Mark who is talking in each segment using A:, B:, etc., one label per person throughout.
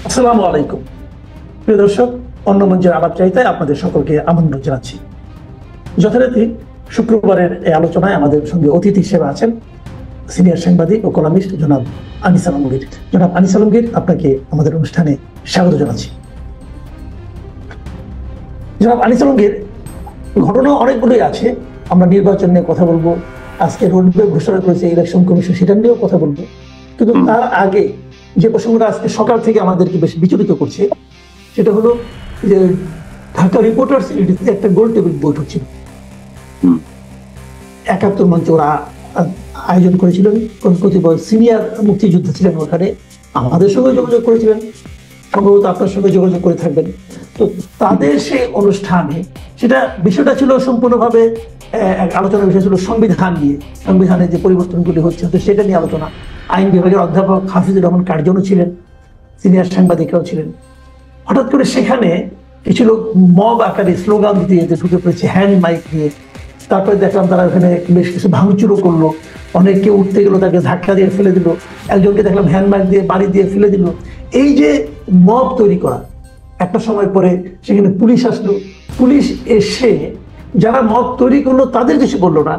A: আসসালামু আলাইকুম প্রিয় দর্শক, অন্য মঞ্চের আলাপ চাইতে আপনাদের সকলকে আমন্ত্রণ জানাচ্ছি। যথারীতি শুক্রবারের এই আলোচনায় আমাদের সঙ্গে অতিথি হিসেবে আছেন সিনিয়র সাংবাদিক ও কলামিস্ট জনাব আনিস আলমগীর। জনাব আনিস আলমগীর, আপনাকে আমাদের অনুষ্ঠানে স্বাগত জানাচ্ছি। জনাব আনিস আলমগীর, ঘটনা অনেকগুলোই আছে। আমরা নির্বাচন নিয়ে কথা বলবো, আজকে রোডম্যাপ ঘোষণা করেছে ইলেকশন কমিশন, সেটা নিয়েও কথা বলবো। কিন্তু তার আগে যে প্রসঙ্গটা আজকে সকাল থেকে আমাদেরকে বেশ বিচলিত করছে, সেটা হলো যে ঢাকা রিপোর্টার্স ইউনিটিতে একটা গোল টেবিল বৈঠক ছিল। ৭১ মঞ্চে ওরা আয়োজন করেছিলেন। কতিপয় সিনিয়র মুক্তিযোদ্ধা ছিলেন ওখানে, আমাদের সঙ্গে যোগাযোগ করেছিলেন, সম্ভবত আপনার সঙ্গে যোগাযোগ করে থাকবেন। তো তাদের সেই অনুষ্ঠানে সেটা বিষয়টা ছিল সম্পূর্ণভাবে আলোচনার বিষয় ছিল সংবিধান নিয়ে, সংবিধানের যে পরিবর্তনগুলি হচ্ছে তো সেটা নিয়ে আলোচনা। আইন বিভাগের অধ্যাপক হাফিজুর রহমান কার্জনও ছিলেন, সিনিয়র সাংবাদিকরাও ছিলেন। হঠাৎ করে সেখানে কিছু লোক মব আকারে স্লোগান দিতে ঢুকে পড়েছে হ্যান্ড মাইক নিয়ে। তারপরে দেখলাম তারা ওখানে বেশ কিছু ভাঙচুরও করলো, অনেকে উঠতে গেলো তাকে ধাক্কা দিয়ে ফেলে দিল, একজনকে দেখলাম হ্যান্ড মাইক দিয়ে বাড়ি দিয়ে ফেলে দিল। এই যে মব তৈরি করা, একটা সময় পরে সেখানে পুলিশ আসলো। পুলিশ এসে যারা মব তৈরি করলো তাদের কিছু বললো না,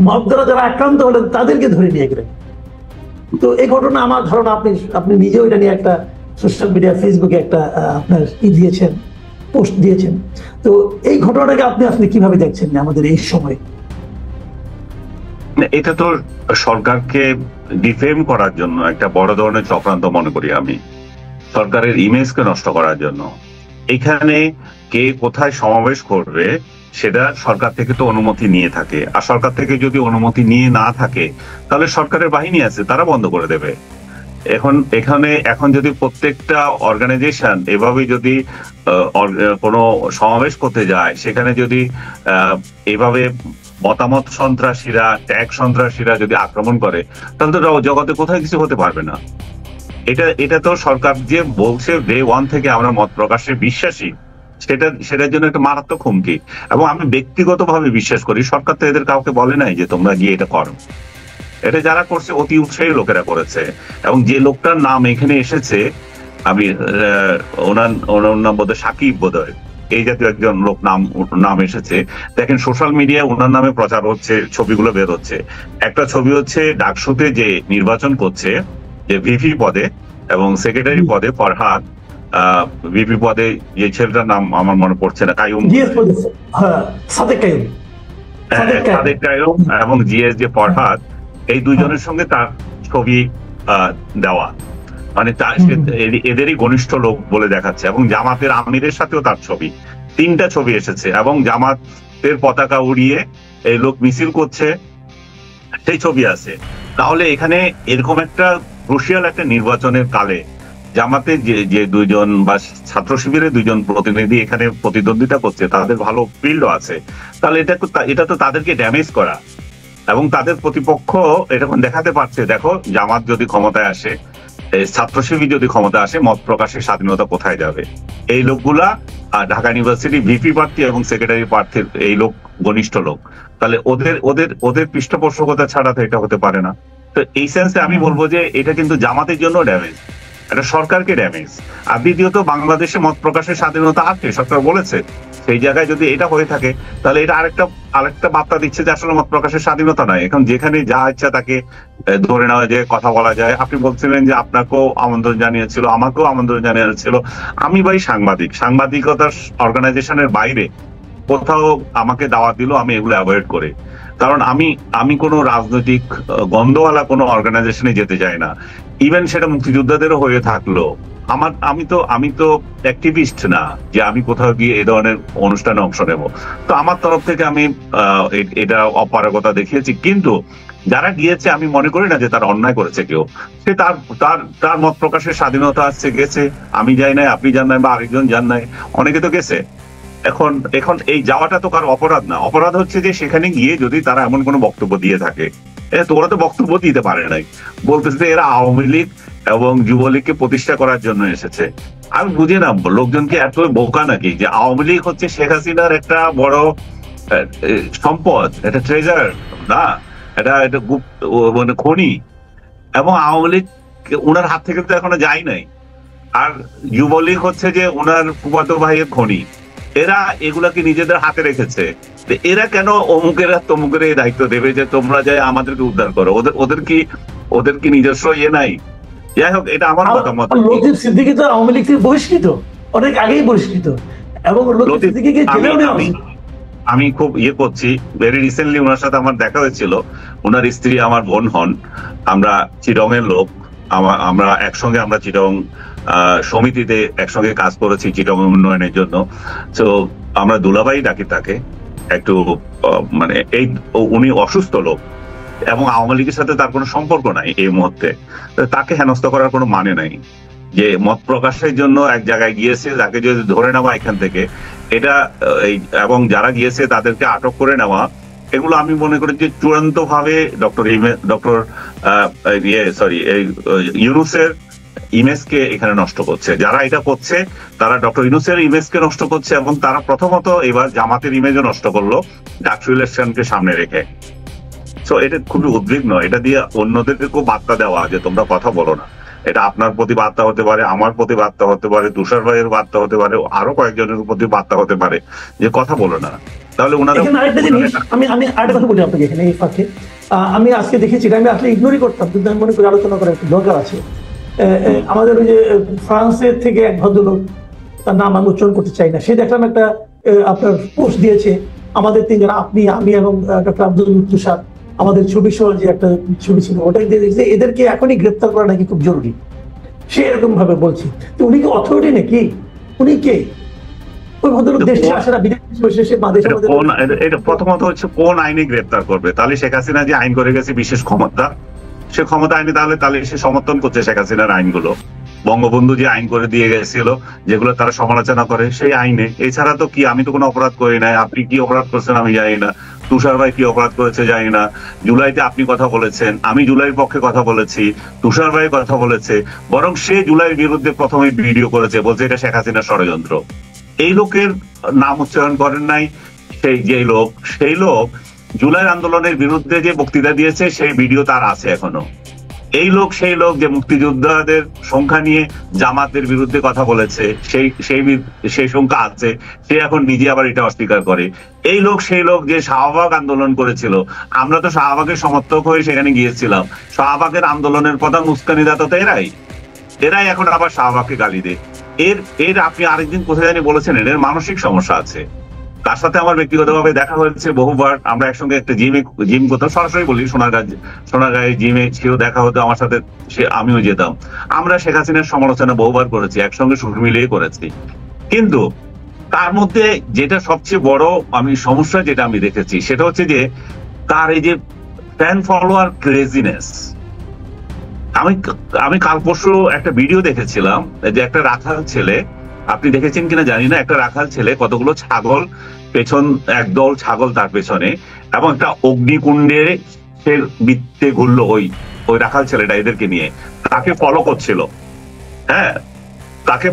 A: মব দ্বারা যারা আক্রান্ত হলেন তাদেরকে ধরে নিয়ে গেলেন। তো এই ঘটনা আমার ধারণা আপনি নিজেও এটা নিয়ে একটা সোশ্যাল মিডিয়া ফেসবুকে একটা আপনার দিয়েছেন, পোস্ট দিয়েছেন। তো এই ঘটনাটাকে আপনি আসলে কিভাবে দেখছেন আমাদের এই সময়?
B: এটা তো সরকারকে ডিফেম করার জন্য একটা বড় ধরনের চক্রান্ত মনে করি আমি, সরকারের ইমেজকে নষ্ট করার জন্য। এখানে কে কোথায় সমাবেশ করবে সেটা সরকার থেকে তো অনুমতি নিয়ে থাকে, আর সরকার থেকে যদি অনুমতি নিয়ে না থাকে তাহলে সরকারের বাহিনী আছে, তারা বন্ধ করে দেবে। এখন যদি প্রত্যেকটা অর্গানাইজেশন এভাবে যদি কোনো সমাবেশ করতে যায়, সেখানে যদি এভাবে মতামত সন্ত্রাসীরা, ট্যাগ সন্ত্রাসীরা যদি আক্রমণ করে, তাহলে তো জগতে কোথায় কিছু হতে পারবে না। এটা তো সরকার যে বলছে ডে ওয়ান থেকে আমরা মত প্রকাশে বিশ্বাসী, সেটার জন্য একটা মারাত্মক হুমকি। এবং আমি ব্যক্তিগতভাবে বিশ্বাস করি সরকার তো এদের কাউকে বলে নাই যে তোমরা গিয়ে এটা করো। এটা যারা করছে অতি উৎসাহী লোকেরা করেছে। এবং যে লোকটার নাম এখানে এসেছে, আমি ওনার নাম বোধহয় সাকিব, বোধহয় এই জাতীয় একজন লোক নাম এসেছে। দেখেন সোশ্যাল মিডিয়ায় ওনার নামে প্রচার হচ্ছে, ছবিগুলো বের হচ্ছে। একটা ছবি হচ্ছে ডাকসুতে যে নির্বাচন করছে, যে ভিপি পদে এবং সেক্রেটারি পদে ফরহাদ, ভিপি পদে যে ছেলেটার নাম আমার মনে পড়ছে না, কাইয়ুম, সাদেক কাইয়ুম এবং জিএস যে ফরহাদ, এই দুইজনের সঙ্গে তার ছবি দেওয়া, মানে এদেরই ঘনিষ্ঠ লোক বলে দেখাচ্ছে। এবং জামাতের আমিরের সাথেও তার ছবি, 3টা ছবি এসেছে। এবং জামাতের পতাকা উড়িয়ে এই লোক মিছিল করছে, সেই ছবি আছে। তাহলে এখানে এরকম একটা ক্রুশিয়াল একটা নির্বাচনের কালে জামাতে যে দুইজন বা ছাত্র শিবিরের 2জন প্রতিনিধি এখানে প্রতিদ্বন্দ্বিতা করছে, তাদের ভালো ফিল্ডও আছে, তাহলে এটা তো তাদেরকে ড্যামেজ করা। এবং তাদের প্রতিপক্ষ এরকম দেখাতে পারছে, দেখো জামাত যদি ক্ষমতায় আসে, ছাত্র শিবির যদি ক্ষমতায় আসে, মত প্রকাশের স্বাধীনতা কোথায় যাবে। এই লোকগুলা ঢাকা ইউনিভার্সিটি ভিপি প্রার্থী এবং সেক্রেটারি প্রার্থীর এই লোক ঘনিষ্ঠ লোক, তাহলে ওদের পৃষ্ঠপোষকতা ছাড়া তো এটা হতে পারে না। তো এই সেন্সে আমি বলবো যে এটা কিন্তু জামাতের জন্য ড্যামেজ, এটা সরকারকে ড্যামেজ। আর দ্বিতীয়ত বাংলাদেশে মত প্রকাশের স্বাধীনতা আছে, সরকার বলেছে। সেই জায়গায় যদি এটা হয়ে থাকে, তাহলে এটা আরেকটা বার্তা দিচ্ছে যে আসলে মত প্রকাশের স্বাধীনতা নাই, এখন যেখানে যা ইচ্ছা তাকে ধরে নেওয়া যায়, কথা বলা যায়। আপনি বলছিলেন যে আপনাকেও আমন্ত্রণ জানিয়েছিল, আমাকেও আমন্ত্রণ জানিয়েছিল। আমি ভাই সাংবাদিকতার অর্গানাইজেশনের বাইরে কোথাও আমাকে দাওয়াত দিল, আমি এগুলো অ্যাভয়েড করি। কারণ আমি কোনো রাজনৈতিক গন্ধওয়ালা কোনো অর্গানাইজেশনে যেতে চাই না। ইভেন সেটা মুক্তিযোদ্ধাদেরও হয়ে থাকলো, আমি তো অ্যাক্টিভিস্ট না যে আমি কোথাও গিয়ে এই ধরনের অনুষ্ঠানে অংশ নেব। তো আমার তরফ থেকে আমি এটা অপারগতা দেখিয়েছি। কিন্তু যারা গিয়েছে আমি মনে করি না যে তারা অন্যায় করেছে কেউ। সে তার মত প্রকাশের স্বাধীনতা আছে, গেছে। আমি যাই নাই, আপনি যান নাই, বা আরেকজন যান নাই, অনেকে তো গেছে। এখন এই যাওয়াটা তো কারো অপরাধ না। অপরাধ হচ্ছে যে সেখানে গিয়ে যদি তারা এমন কোনো বক্তব্য দিয়ে থাকে, তোরা তো বক্তব্য দিতে পারে নাই, বলতেছে এরা আওয়ামী লীগ এবং যুবলীগকে প্রতিষ্ঠা করার জন্য এসেছে। আমি বুঝি না লোকজনকে এত বোকা নাকি, যে আওয়ামী লীগ হচ্ছে শেখ হাসিনার একটা বড় সম্পদ, এটা ট্রেজার না, এটা গুপ্ত মানে খনি। এবং আওয়ামী লীগ ওনার হাত থেকে তো এখনো যায় নাই। আর যুবলীগ হচ্ছে যে ওনার ফুফাতো ভাইয়ের খনি। এরা এগুলাকে নিজেদের হাতে রেখেছে। এরা কেন অমুকেরা তমুকের এই দায়িত্ব দেবে যে তোমরা যাই আমাদেরকে উদ্ধার করো? ওদের কি নিজস্ব ইয়ে নাই? যাই হোক, এটা আমার মতামত।
A: লতিফ সিদ্দিকী তো আওয়ামী লীগ থেকে বহিষ্কৃত, অনেক আগেই বহিষ্কৃত, এবং লতিফ সিদ্দিকীকে জেলেও নেওয়া হয়েছে।
B: আমি খুব ইয়ে করছি, ভেরি রিসেন্টলি ওনার সাথে আমার দেখা হয়েছিল। ওনার স্ত্রী আমার বোন হন, আমরা চিটং এর লোক। আমরা একসঙ্গে আমরা চিটং সমিতিতে একসঙ্গে কাজ করেছি চিটং উন্নয়নের জন্য। তো আমরা দুলাভাই ডাকি তাকে। একটু মানে এই উনি অসুস্থ লোক এবং আওয়ামী লীগের সাথে তার কোনো সম্পর্ক নাই এই মুহূর্তে। তাকে হেনস্থ করার কোনো মানে নাই। যে মত প্রকাশের জন্য এক জায়গায় গিয়েছে, তাকে যদি ধরে নেওয়া এখান থেকে, এটা এবং যারা গিয়েছে তাদেরকে আটক করে নেওয়া, এগুলো আমি মনে করি যে চূড়ান্ত ভাবে ইউনূসের ইমেজকে এখানে নষ্ট করছে। যারা এটা করছে তারা ডক্টর ইউনূসের ইমেজকে নষ্ট করছে, এবং তারা প্রথমত এবার জামাতের ইমেজও নষ্ট করলো ডাকসু ইলেকশনকে সামনে রেখে। তো এটা খুবই উদ্বিগ্ন। এটা দিয়ে অন্যদেরকেও বার্তা দেওয়া যে তোমরা কথা বলো না। এটা আপনার প্রতি বার্তা হতে পারে, আমার প্রতি বার্তা হতে পারে, তুষার ভাইয়ের বার্তা হতে পারে, আরো কয়েকজনের প্রতি বার্তা হতে পারে যে কথা বলো না। তাহলে
A: আমি আরেকটা কথা বলি আপনাকে এখানে এই ফাঁকে। আমি আজকে দেখেছি, আমি আসলে ইগনোরই করতাম, কিন্তু আমি মনে করি আলোচনা করার একটু দরকার আছে। আমাদের ওই যে ফ্রান্সের থেকে এক ভদ্রলোক, তার নাম আমি উচ্চারণ করতে চাই না, সে দেখলাম একটা আপনার পোস্ট দিয়েছে, আমাদের তিনজন, আপনি, আমি এবং ডক্টর আব্দুল তুষার, আমাদের ছবি সহ যে একটা ছবি ছিল, ওটাই দিয়ে দেখছে এদেরকে এখনই গ্রেপ্তার করা নাকি খুব জরুরি। সে এরকম ভাবে বলছে। তো উনি কি অথরিটি নাকি? উনি কে? ওই ভদ্রলোক দেশে আসে না, বিদেশে এসে
B: এটা প্রথমত হচ্ছে কোন আইনে গ্রেপ্তার করবে? তাহলে শেখ হাসিনা যে আইন করে গেছে বিশেষ ক্ষমতা, সে ক্ষমতা আইনে তাহলে সে সমর্থন করছে শেখ হাসিনার আইনগুলো। বঙ্গবন্ধু যে আইন করে দিয়ে গেছিল, যেগুলো তারা সমালোচনা করে, সেই আইনে। এছাড়া তো কি, আমি তো কোনো অপরাধ করি নাই। আপনি কি অপরাধ করছেন আমি জানি না, তুষার ভাই কি অপরাধ করেছে জানি না। জুলাইতে আপনি কথা বলেছেন, আমি জুলাইয়ের পক্ষে কথা বলেছি, তুষার ভাই কথা বলেছে। বরং সে জুলাইয়ের বিরুদ্ধে প্রথমে ভিডিও করেছে, বলছে এটা শেখ হাসিনার ষড়যন্ত্র। এই লোকের নাম উচ্চারণ করেন নাই। সেই লোক জুলাই আন্দোলনের বিরুদ্ধে যে বক্তৃতা দিয়েছে, সেই ভিডিও তার আছে এখনো। সেই লোক যে মুক্তিযোদ্ধাদের সংখ্যা নিয়ে জামাতের বিরুদ্ধে কথা বলেছে, সেই সংখ্যা আছে, সে এখন নিজে আবার এটা অস্বীকার করে। সেই লোক যে শাহবাগ আন্দোলন করেছিল, আমরা তো শাহবাগের সমর্থক হয়ে সেখানে গিয়েছিলাম। শাহবাগের আন্দোলনের প্রধান উস্কানিদাতা তো এরাই এখন আবার শাহবাগকে গালি দেয়। আপনি আরেকদিন কোথায় জানি বলেছেন এর মানসিক সমস্যা আছে। তার সাথে আমার ব্যক্তিগতভাবে দেখা হয়েছে বহুবার। আমরা একসঙ্গে একটা জিম করতাম, সরাসরি বলি, সোনারগাঁয়ে জিমে সেও দেখা হতো আমার সাথে, আমিও যেতাম। আমরা শেখ হাসিনার সমালোচনা বহুবার করেছি, একসঙ্গে সুর মিলিয়ে করেছি। কিন্তু তার মধ্যে যেটা সবচেয়ে বড় সমস্যা যেটা আমি দেখেছি, সেটা হচ্ছে যে তার এই যে ফ্যান ফলোয়ার ক্রেজিনেস। আমি কাল পরশু একটা ভিডিও দেখেছিলাম যে একটা রাখাল ছেলে, আপনি দেখেছেন কিনা জানি না, একটা রাখাল ছেলে কতগুলো ছাগল একদল ছাগল তার পেছনে, এবং একটা অগ্নিকুণ্ডে সে বৃত্তে ঘুরলো ওই রাখাল ছেলেটা এদেরকে নিয়ে, তাকে ফলো করছিল। হ্যাঁ, তাকে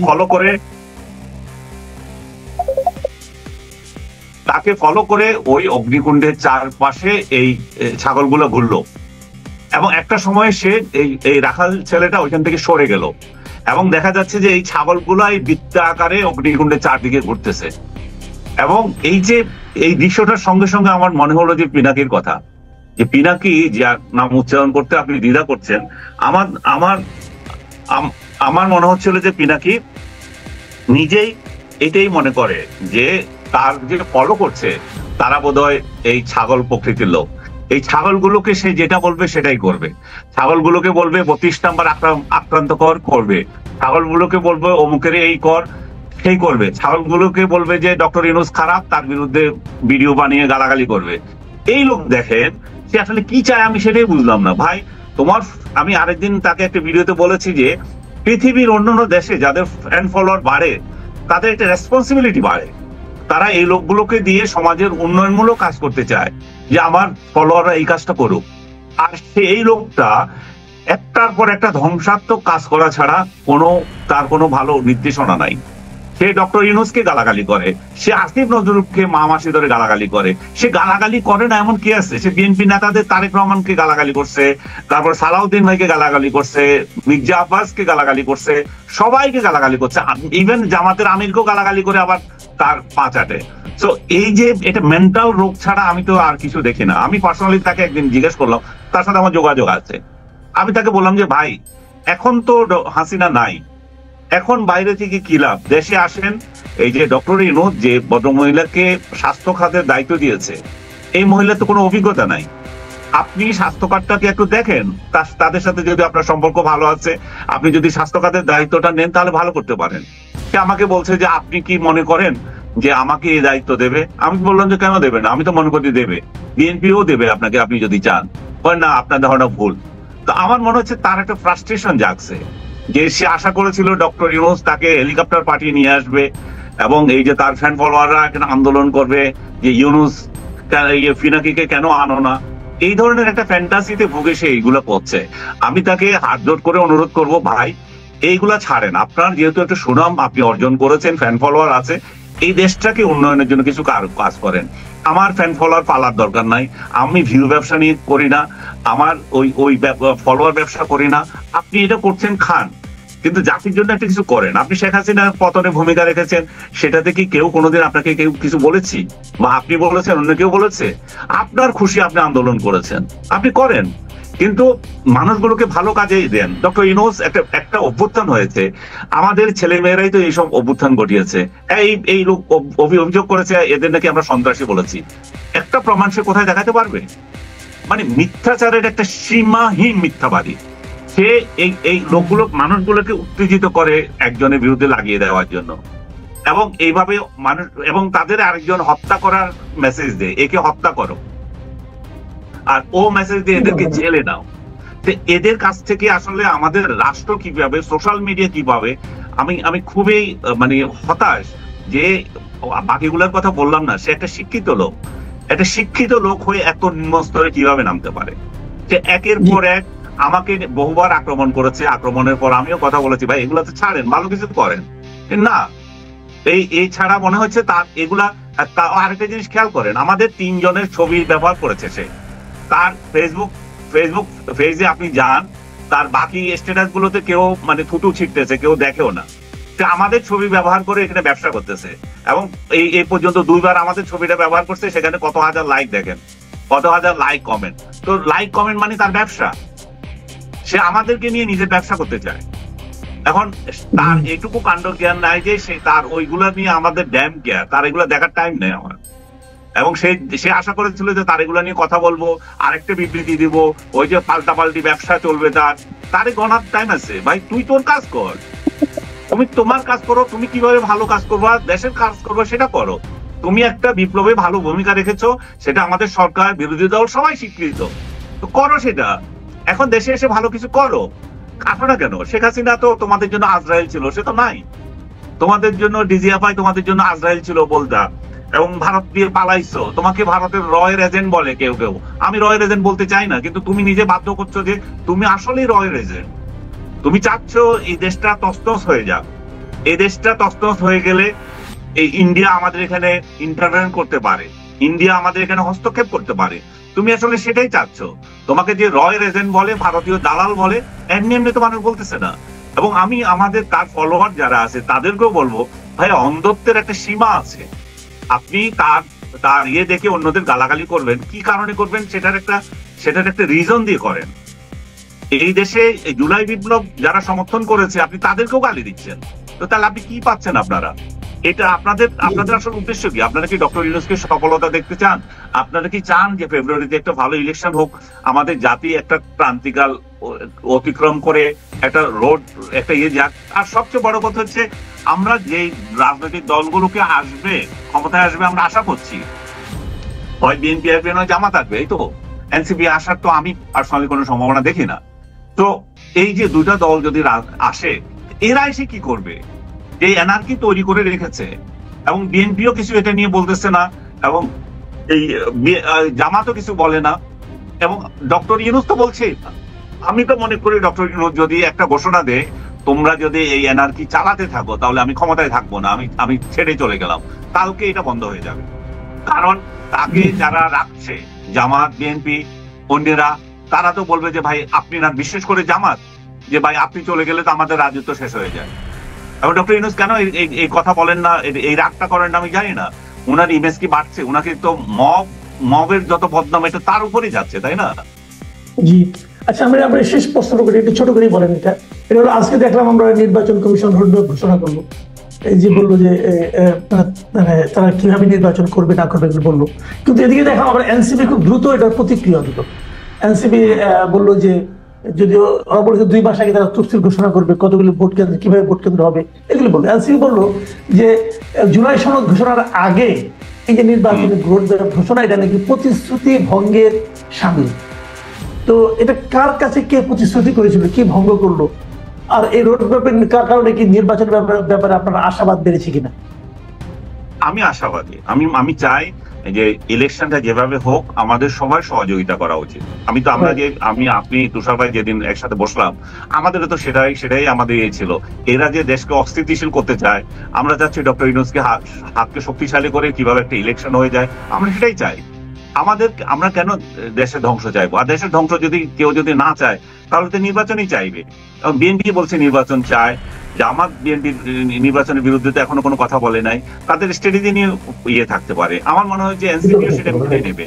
B: ফলো করে ওই অগ্নিকুণ্ডের চারপাশে এই ছাগলগুলো ঘুরলো, এবং একটা সময় সে এই রাখাল ছেলেটা ওইখান থেকে সরে গেল, এবং দেখা যাচ্ছে যে এই ছাগলগুলাই বৃত্ত আকারে অগ্নিকুণ্ডের চারদিকে ঘুরতেছে। এবং এই দৃশ্যটার সঙ্গে সঙ্গে আমার মনে হলো যে পিনাকির কথা, যে পিনাকি যার নাম উচ্চারণ করতে আপনি দ্বিধা করছেন, আমার মনে হচ্ছিল যে পিনাকি নিজেই এটাই মনে করে যে তার যে ফলো করছে তারা বোধহয় এই ছাগল প্রকৃতির লোক। এই ছাগলগুলোকে সে যেটা বলবে সেটাই করবে। ছাগলগুলোকে বলবে 32 নাম্বার আক্রান্ত করবে, ছাগলগুলোকে বলবে অমুকের এই কর, সেই করবে। ছাগলগুলোকে বলবে যে ডক্টর ইউনূস খারাপ, তার বিরুদ্ধে ভিডিও বানিয়ে গালাগালি করবে। এই লোক দেখেন সে আসলে কি চায়, আমি সেটাই বুঝলাম না ভাই। আমি আরেকদিন তাকে একটা ভিডিওতে বলেছি যে পৃথিবীর অন্যান্য দেশে যাদের ফ্যান ফলোয়ার বাড়ে, তাদের একটা রেসপন্সিবিলিটি বাড়ে। তারা এই লোকগুলোকে দিয়ে সমাজের উন্নয়নমূলক কাজ করতে চায়, যে আমার ফলোয়াররা এই কাজটা করুক। আর এই লোকটা একটার পর একটা ধ্বংসাত্মক কাজ করা ছাড়া তার কোনো ভালো নির্দেশনা নাই। সে ডক্টর ইউনূসকে গালাগালি করে, সে আসিফ নজরুলকে মা মাসি ধরে গালাগালি করে। সে গালাগালি করে না এমন কি আছে? সে বিএনপি নেতাদের তারেক রহমানকে গালাগালি করছে, তারপর সালাউদ্দিন ভাইকে গালাগালি করছে, মির্জা আব্বাসকে গালাগালি করছে, সবাইকে গালাগালি করছে, ইভেন জামাতের আমিরকেও গালাগালি করে আবার তার পা চাটে। তো এই যে এটা মেন্টাল রোগ ছাড়া আমি তো আর কিছু দেখি না। আমি পার্সোনালি তাকে একদিন জিজ্ঞেস করলাম, তার সাথে আমার যোগাযোগ আছে, আমি তাকে বললাম যে ভাই এখন তো হাসিনা নাই, এখন বাইরে থেকে কি লাভ? দেশে আসেন, এই যে ডক্টর ইউনূস যে ভদ্রমহিলাকে স্বাস্থ্য খাতের দায়িত্ব দিয়েছে, এই মহিলার তো কোনো অভিজ্ঞতা নাই। আপনি স্বাস্থ্য কার্ডটাকে একটু দেখেন, তাদের সাথে যদি আপনার সম্পর্ক ভালো আছে, আপনি যদি স্বাস্থ্য খাতের দায়িত্বটা নেন তাহলে ভালো করতে পারেন। সে আমাকে বলছে যে আপনি কি মনে করেন যে আমাকে এই দায়িত্ব দেবে? আমি বললাম যে কেন দেবে না, আমি তো মনে করি দেবে, বিএনপিও দেবে আপনাকে, আপনি যদি চান। না, আপনার ধারণা ভুল। তো আমার মনে হচ্ছে তার একটা ফ্রাস্ট্রেশন জাগছে, যে সে আশা করেছিল ডক্টর ইউনূস তাকে হেলিকপ্টার পাঠিয়ে নিয়ে আসবে এবং এই যে তার ফ্যান ফলোয়াররা এখানে আন্দোলন করবে যে ইউনূস ফিনাকিকে কেন আনো না, এই ধরনের একটা ফ্যান্টাসিতে ভুগে সে এইগুলো করছে। আমি তাকে হাত জোট করে অনুরোধ করব, ভাই এইগুলা ছাড়েন। আপনার যেহেতু একটা সুনাম আপনি অর্জন করেছেন, ফ্যান ফলোয়ার আছে, এই দেশটাকে উন্নয়নের জন্য কিছু কাজ করেন। আমার ফ্যান ফলোয়ার পালার দরকার নাই, আমি ভিউ ব্যবসা নিয়ে করি না, আমার ওই ফলোয়ার ব্যবসা করি না। আপনি এটা করছেন খান, কিন্তু জাতির জন্য একটা কিছু করেন। আপনি শেখ হাসিনার পতনে ভূমিকা রেখেছেন, সেটাতে কি কেউ কোনোদিন আপনাকে কেউ কিছু বলেছি, বা আপনি বলেছেন, অন্য কেউ বলেছে? আপনার খুশি আপনি আন্দোলন করেছেন, আপনি করেন, কিন্তু মানুষগুলোকে ভালো কাজে দেন। ডক্টর ইউনূস একটা অভ্যুত্থান হয়েছে, আমাদের ছেলে মেয়েরাই তো এইসব অভ্যুত্থান ঘটিয়েছে। এই লোক অভিযোগ করেছে এদের নাকি আমরা সন্ত্রাসী বলেছি, একটা প্রমাণ সে কোথায় দেখাতে পারবে? মানে মিথ্যাচারের একটা সীমাহীন মিথ্যাবাদী সে। এই লোকগুলো মানুষগুলোকে উত্তেজিত করে একজনের বিরুদ্ধে লাগিয়ে দেওয়ার জন্য, এবং এইভাবে মানুষ এবং তাদের আরেকজন হত্যা করার মেসেজ দেয়, একে হত্যা করো, আর ও মেসেজ দিয়ে এদেরকে জেলে নাও। এদের কাছ থেকে আসলে আমাদের রাষ্ট্র কিভাবে, সোশ্যাল মিডিয়া কিভাবে, আমি খুবই মানে হতাশ যে বাকিগুলোর কথা বললাম না। সে একটা শিক্ষিত লোক হয়ে এত নিম্ন স্তরে কিভাবে নামতে পারে? সে একের পর এক আমাকে বহুবার আক্রমণ করেছে, আক্রমণের পর আমিও কথা বলেছি, ভাই এগুলা তো ছাড়েন, ভালো কিছু করেন না। এই ছাড়া মনে হচ্ছে তার এগুলা। আরেকটা জিনিস খেয়াল করেন, আমাদের 3 জনের ছবি ব্যবহার করেছে সে। তার ফেসবুক পেজে আপনি যান, তার বাকি স্ট্যাটাস গুলোতে কেউ মানে থুতু ছিটতেছে, কেউ দেখেও না। আমাদের ছবি ব্যবহার করে এখানে ব্যবসা করতেছে, এবং এই পর্যন্ত 2বার আমাদের ছবিটা ব্যবহার করছে, সেখানে কত হাজার লাইক দেখেন, কত হাজার লাইক কমেন্ট। তো লাইক কমেন্ট মানে তার ব্যবসা, সে আমাদেরকে নিয়ে নিজের ব্যবসা করতে চায়। এখন তার এটুকু কাণ্ড জ্ঞান নাই যে সে তার ওইগুলা নিয়ে আমাদের ড্যাম কেয়ার, তার এগুলো দেখার টাইম নেই আমার। এবং সে আশা করেছিল যে তার এগুলো নিয়ে কথা বলবো, আরেকটা বিবৃতি দিব, ওই যে পাল্টাপাল্টি ব্যবসা চলবে, তার গণার টাইম আছে। ভাই তুই তোর কাজ কর, তুমি তোমার কাজ করো, তুমি কিভাবে ভালো কাজ করবা, দেশের কাজ করবা সেটা করো। তুমি একটা বিপ্লবে ভালো ভূমিকা রেখেছো, সেটা আমাদের সরকার, বিরোধী দল সবাই স্বীকৃত, তো করো সেটা। এখন দেশে এসে ভালো কিছু করো, কাটো না কেন? শেখ হাসিনা তো তোমাদের জন্য আজরাইল ছিল, সে তো নাই। তোমাদের জন্য ডিজিএফআই তোমাদের জন্য আজরাইল ছিল বলতা, এবং ভারত দিয়ে পালাইছো। তোমাকে ভারতের রয়ের এজেন্ট বলে কেউ কেউ, আমি রয়ের এজেন্ট বলতে চাই না, কিন্তু তুমি নিজে বাধ্য করছো যে তুমি আসলেই রয়ের এজেন্ট। তুমি চাচ্ছ এই দেশটা তছনছ হয়ে যাক। এই দেশটা তছনছ হয়ে গেলে এই ইন্ডিয়া আমাদের এখানে ইন্টারভেন করতে পারে, ইন্ডিয়া আমাদের এখানে হস্তক্ষেপ করতে পারে। তুমি আসলে সেটাই চাচ্ছ। তোমাকে যে রয়ের এজেন্ট বলে, ভারতীয় দালাল বলে, এমনি এমনি তো মানুষ বলতেছে না। এবং আমি আমাদের তার ফলোয়ার যারা আছে তাদেরকেও বলবো, ভাই অন্ধত্বের একটা সীমা আছে। আপনি তার দেখে অন্যদের গালাগালি করবেন, কি কারণে করবেন সেটার একটা রিজন দিয়ে করেন। এই দেশে জুলাই বিপ্লব যারা সমর্থন করেছে আপনি তাদেরকেও গালি দিচ্ছেন, তো তাহলে আপনি কি পাচ্ছেন? এটা আপনাদের আসলে উদ্দেশ্য কি? আপনারা কি ডক্টর ইউনূসকে সফলতা দেখতে চান? আপনারা কি চান যে ফেব্রুয়ারিতে একটা ভালো ইলেকশন হোক, আমাদের জাতি একটা ক্রান্তিকাল অতিক্রম করে একটা রোড একটা যাক? আর সবচেয়ে বড় কথা হচ্ছে, আমরা যে রাজনৈতিক দলগুলোকে আসবে, ক্ষমতায় আসবে, আমরা আশা করছি হয় বিএনপি আসবে, নয় জামাত আসবে। এই তো এনসিপি আসার তো আমি পার্সোনালি কোনো সম্ভাবনা দেখি না। তো এই যে 2টা দল যদি আসে, এরা এসে কি করবে? এই এনআরকি তৈরি করে রেখেছে, এবং বিএনপিও কিছু এটা নিয়ে বলতেছে না, এবং এই জামাতও কিছু বলে না, এবং ডক্টর ইউনূস তো বলছেই না। আমি তো মনে করি ডক্টর ইউনূস যদি একটা ঘোষণা দেয়, তোমরা যদি এই এনার্কি চালাতে থাকো তাহলে আমি ক্ষমতায় থাকবো না, আমি ছেড়ে চলে গেলাম, কালকে এটা বন্ধ হয়ে যাবে। কারণ তাকে যারা রাখছে, জামাত, বিএনপি, অন্যরা, তারা তো বলবে যে ভাই আপনি না, বিশেষ করে জামাত, যে ভাই আপনি চলে গেলে তো আমাদের রাজত্ব শেষ হয়ে যায়। এবং ডক্টর ইউনূস কেন এই কথা বলেন না, এই রাগটা করেন না আমি জানি না। ওনার ইমেজ কি বাড়ছে? ওনাকে তো মবের যত বদনাম এটা তার উপরেই যাচ্ছে, তাই না?
A: জি, আচ্ছা আমরা শেষ প্রশ্ন করি, একটু ছোট করে বলেন। এটা হলো আজকে দেখলাম আমরা নির্বাচন কমিশন রোডম্যাপ ঘোষণা করলো, এই যে বললো যে মানে তারা কিভাবে নির্বাচন করবে না করবে এগুলো বললো। কিন্তু এদিকে দেখলাম আমরা এনসিপি খুব দ্রুত এটার প্রতিক্রিয়া দিল। এনসিপি বললো যে যদিও ওরা বলেছে 2 মাস আগে তারা তফসিল ঘোষণা করবে, কতগুলো ভোট কেন্দ্র, কিভাবে ভোট কেন্দ্র হবে এগুলো বললো। এনসিপি বললো যে জুলাই সনদ ঘোষণার আগে এই যে নির্বাচনের ভোট ঘোষণা, এটা নাকি প্রতিশ্রুতি ভঙ্গের শামিল। তো এটা কার কাছে কে প্রতিশ্রুতি করেছিল, কি ভঙ্গ করলো, আর এই রোডম্যাপের কারণে কি নির্বাচনের ব্যাপারে আপনার আশাবাদ বেড়েছে কিনা?
B: আমি আশাবাদী। আমি চাই যে ইলেকশনটা যেভাবে হোক আমাদের সবার সহযোগিতা করা উচিত। আমরা যে আপনি তুষার ভাই যেদিন একসাথে বসলাম, আমাদেরও তো সেটাই আমাদের ছিল। এরা যে দেশকে অস্থিতিশীল করতে চায়, আমরা চাচ্ছি ডক্টর ইউনূসকে হাতকে শক্তিশালী করে কিভাবে একটা ইলেকশন হয়ে যায়, আমরা সেটাই চাই। আমরা কেন দেশের ধ্বংস চাইবো? আর দেশের ধ্বংস কেউ যদি না চায় তাহলে তো নির্বাচনই চাইবে। বিএনপি বলছে নির্বাচন চায়, জামাত বিএনপি নির্বাচনের বিরুদ্ধে তো এখনো কোনো কথা বলে নাই, তাদের স্ট্র্যাটেজি নিয়ে থাকতে পারে। আমার মনে হয় যে এনসিপিও সেটা মেনে নেবে,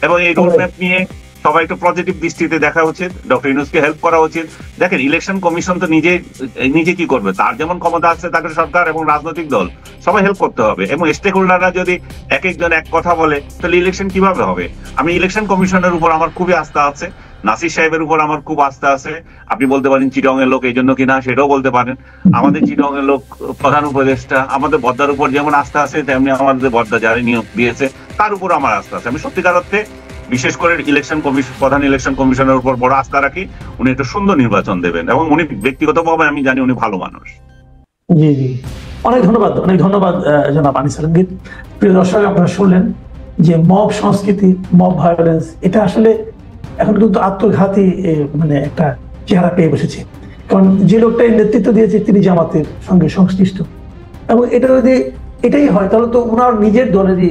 B: এবং এই রোডম্যাপ নিয়ে সবাই একটু পজিটিভ দৃষ্টিতে দেখা উচিত, ডক্টর ইউনূসকে হেল্প করা উচিত। দেখেন, ইলেকশন কমিশন তো নিজে কি করবে? তার যেমন ক্ষমতা আছে, তাকে সরকার এবং রাজনৈতিক দল সবাই হেল্প করতে হবে, এবং স্টেক হোল্ডাররা যদি একজন এক কথা বলে তাহলে ইলেকশন কিভাবে হবে? আমি ইলেকশন কমিশনের উপর আমার খুবই আস্থা আছে, নাসির সাহেবের উপর আমার খুব আস্থা আছে। আপনি বলতে পারেন চিটং এর লোক এই জন্য কিনা, সেটাও বলতে পারেন। আমাদের চিটং এর লোক প্রধান উপদেষ্টা, আমাদের বদ্দার উপর যেমন আস্থা আছে, তেমনি আমাদের বদ্দা যারা নিয়োগ দিয়েছে তার উপর আমার আস্থা আছে। আমি সত্যিকার অর্থে বিশেষ করে প্রধান ইলেকশন কমিশনের উপর বড় আস্থা রাখি। উনি একটা সুন্দর নির্বাচন দেবেন, এবং উনি ব্যক্তিগতভাবে আমি জানি উনি ভালো মানুষ।
A: জি জি, অনেক ধন্যবাদ জনাব আনিস আলমগীর। প্রিয় দর্শক, আপনারা শুনলেন যে মব সংস্কৃতি, মব ভায়োলেন্স, এটা আসলে এখন কিন্তু আত্মঘাতী মানে একটা চেহারা পেয়ে বসেছে। কারণ যে লোকটা নেতৃত্ব দিয়েছে তিনি জামাতের সঙ্গে সংশ্লিষ্ট, এবং এটা যদি এটাই হয় তাহলে তো ওনার নিজের দলেরই